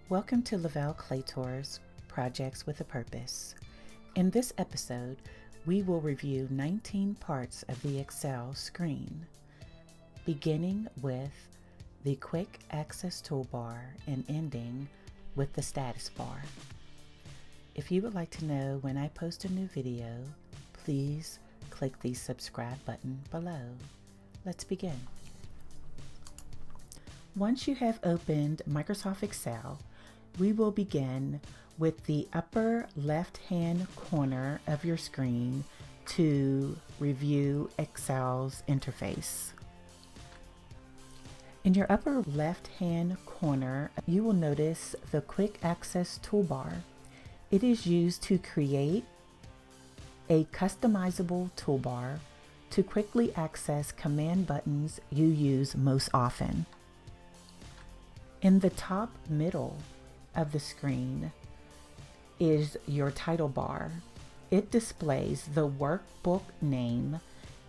Welcome to Lavel CLAYTOR'S Projects with a Purpose. In this episode, we will review 19 parts of the Excel screen, beginning with the Quick Access Toolbar and ending with the Status Bar. If you would like to know when I post a new video, please click the subscribe button below. Let's begin. Once you have opened Microsoft Excel, we will begin with the upper left-hand corner of your screen to review Excel's interface. In your upper left-hand corner, you will notice the Quick Access Toolbar. It is used to create a customizable toolbar to quickly access command buttons you use most often. In the top middle of the screen is your title bar. It displays the workbook name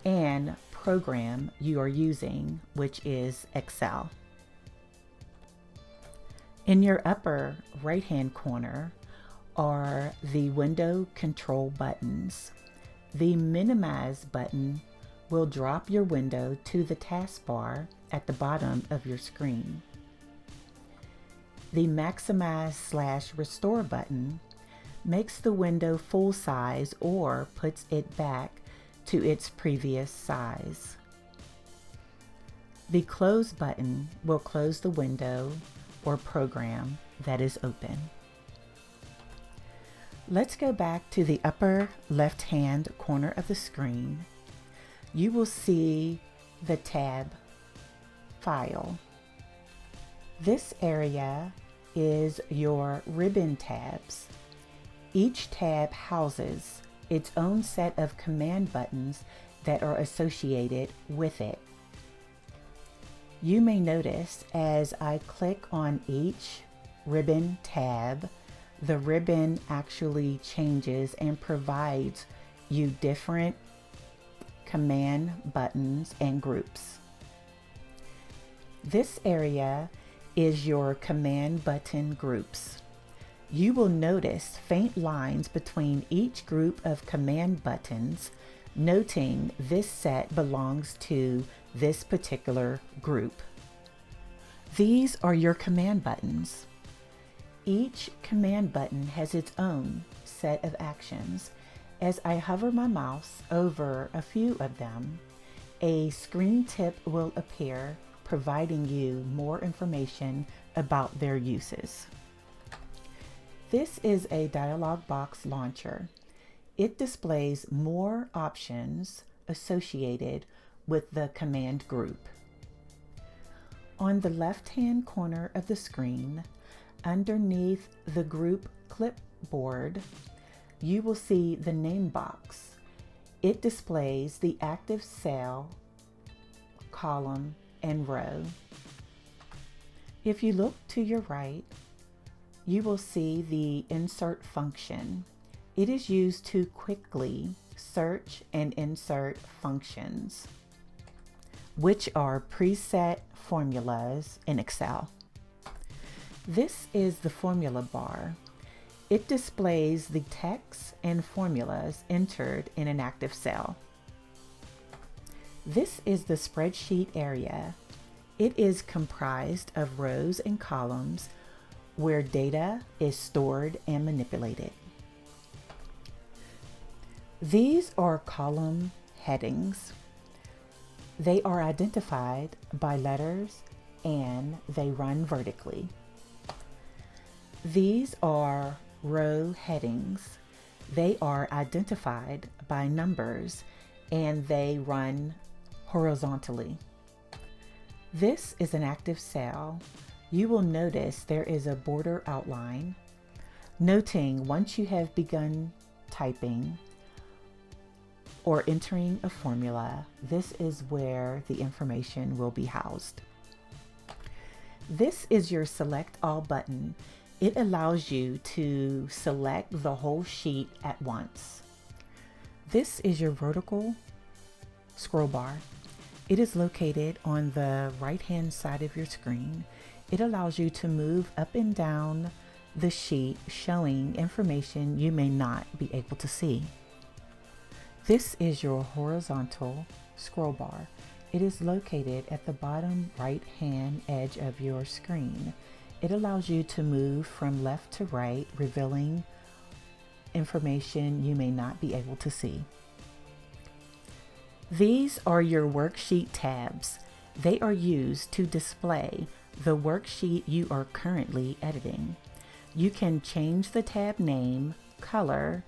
and program you are using, which is Excel. In your upper right-hand corner are the window control buttons. The minimize button will drop your window to the taskbar at the bottom of your screen. The maximize/restore button makes the window full size or puts it back to its previous size. The close button will close the window or program that is open. Let's go back to the upper left-hand corner of the screen. You will see the tab File. This area is your ribbon tabs. Each tab houses its own set of command buttons that are associated with it. You may notice as I click on each ribbon tab, the ribbon actually changes and provides you different command buttons and groups. This area is your command button groups. You will notice faint lines between each group of command buttons, noting this set belongs to this particular group. These are your command buttons. Each command button has its own set of actions. As I hover my mouse over a few of them, a screen tip will appear, providing you more information about their uses. This is a dialog box launcher. It displays more options associated with the command group. On the left-hand corner of the screen, underneath the group clipboard, you will see the name box. It displays the active cell, column, and row. If you look to your right, you will see the insert function. It is used to quickly search and insert functions, which are preset formulas in Excel. This is the formula bar. It displays the text and formulas entered in an active cell. This is the Spreadsheet Area. It is comprised of rows and columns where data is stored and manipulated. These are column headings. They are identified by letters and they run vertically. These are row headings. They are identified by numbers and they run horizontally. This is an active cell. You will notice there is a border outline, noting once you have begun typing or entering a formula, this is where the information will be housed. This is your Select All button. It allows you to select the whole sheet at once. This is your vertical scroll bar. It is located on the right-hand side of your screen. It allows you to move up and down the sheet, showing information you may not be able to see. This is your horizontal scroll bar. It is located at the bottom right-hand edge of your screen. It allows you to move from left to right, revealing information you may not be able to see. These are your worksheet tabs. They are used to display the worksheet you are currently editing. You can change the tab name, color,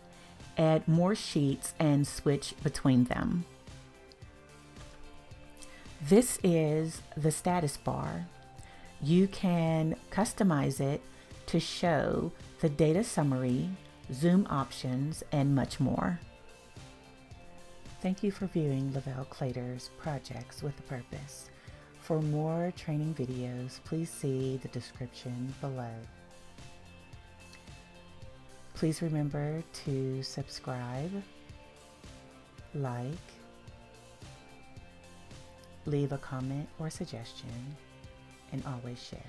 add more sheets, and switch between them. This is the status bar. You can customize it to show the data summary, zoom options, and much more. Thank you for viewing Lavel CLAYTOR'S Projects with a Purpose. For more training videos, please see the description below. Please remember to subscribe, like, leave a comment or suggestion, and always share.